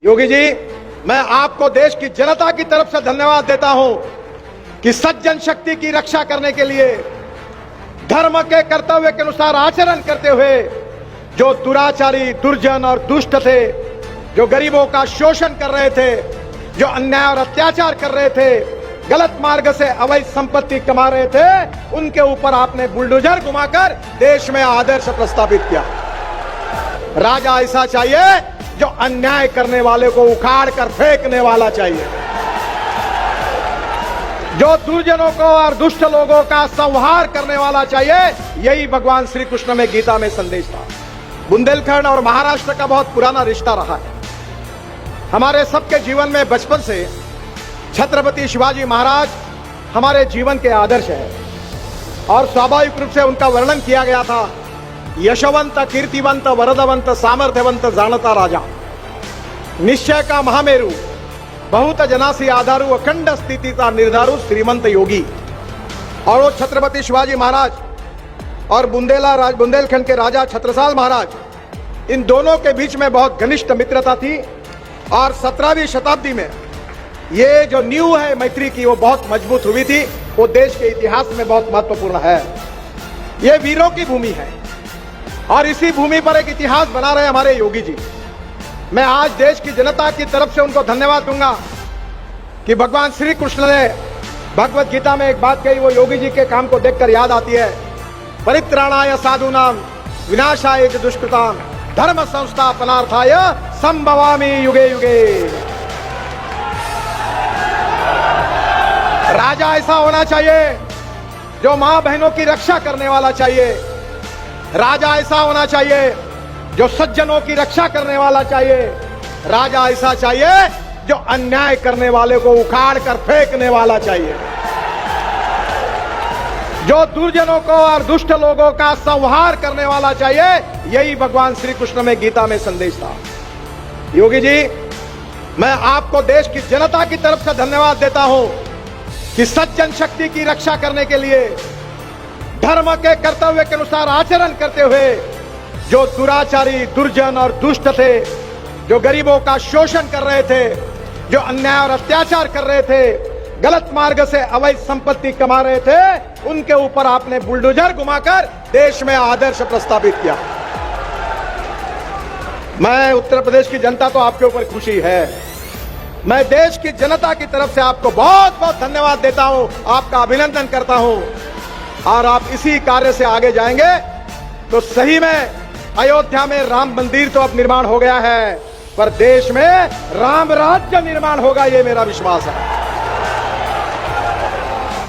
योगी जी, मैं आपको देश की जनता की तरफ से धन्यवाद देता हूं कि सज्जन शक्ति की रक्षा करने के लिए धर्म के कर्तव्य के अनुसार आचरण करते हुए जो दुराचारी, दुर्जन और दुष्ट थे, जो गरीबों का शोषण कर रहे थे, जो अन्याय और अत्याचार कर रहे थे, गलत मार्ग से अवैध संपत्ति कमा रहे थे, उनके ऊपर आपने बुलडोजर घुमाकर देश में आदर्श प्रस्तावित किया। राजा ऐसा चाहिए जो अन्याय करने वाले को उखाड़ कर फेंकने वाला चाहिए, जो दुर्जनों को और दुष्ट लोगों का संहार करने वाला चाहिए। यही भगवान श्री कृष्ण में गीता में संदेश था। बुंदेलखंड और महाराष्ट्र का बहुत पुराना रिश्ता रहा है। हमारे सबके जीवन में बचपन से छत्रपति शिवाजी महाराज हमारे जीवन के आदर्श है और स्वाभाविक रूप से उनका वर्णन किया गया था। यशवंत, कीर्तिवंत, वरदवंत, सामर्थ्यवंत, जानता राजा, निश्चय का महामेरु, बहुत जनासी आधारु, अखंड स्थिति का निर्धारु, श्रीमंत योगी। और वो छत्रपति शिवाजी महाराज और बुंदेलखंड के राजा छत्रसाल महाराज, इन दोनों के बीच में बहुत घनिष्ठ मित्रता थी। और 17वीं शताब्दी में ये जो नींव है मैत्री की, वो बहुत मजबूत हुई थी। वो देश के इतिहास में बहुत महत्वपूर्ण है। ये वीरों की भूमि है और इसी भूमि पर एक इतिहास बना रहे हमारे योगी जी। मैं आज देश की जनता की तरफ से उनको धन्यवाद दूंगा कि भगवान श्री कृष्ण ने भगवत गीता में एक बात कही, वो योगी जी के काम को देखकर याद आती है। परित्राणाय साधूनां विनाशाय च दुष्कृतां धर्म संस्थापनार्थाय संभवामि युगे युगे। राजा ऐसा होना चाहिए जो मां बहनों की रक्षा करने वाला चाहिए। राजा ऐसा होना चाहिए जो सज्जनों की रक्षा करने वाला चाहिए। राजा ऐसा चाहिए जो अन्याय करने वाले को उखाड़ कर फेंकने वाला चाहिए, जो दुर्जनों को और दुष्ट लोगों का संहार करने वाला चाहिए। यही भगवान श्री कृष्ण में गीता में संदेश था। योगी जी, मैं आपको देश की जनता की तरफ से धन्यवाद देता हूं कि सज्जन शक्ति की रक्षा करने के लिए धर्म के कर्तव्य के अनुसार आचरण करते हुए जो दुराचारी, दुर्जन और दुष्ट थे, जो गरीबों का शोषण कर रहे थे, जो अन्याय और अत्याचार कर रहे थे, गलत मार्ग से अवैध संपत्ति कमा रहे थे, उनके ऊपर आपने बुलडोजर घुमाकर देश में आदर्श प्रस्तावित किया। मैं उत्तर प्रदेश की जनता तो आपके ऊपर खुशी है। मैं देश की जनता की तरफ से आपको बहुत बहुत धन्यवाद देता हूं, आपका अभिनंदन करता हूं। और आप इसी कार्य से आगे जाएंगे तो सही में अयोध्या में राम मंदिर तो अब निर्माण हो गया है, पर देश में राम राज्य निर्माण होगा, ये मेरा विश्वास है।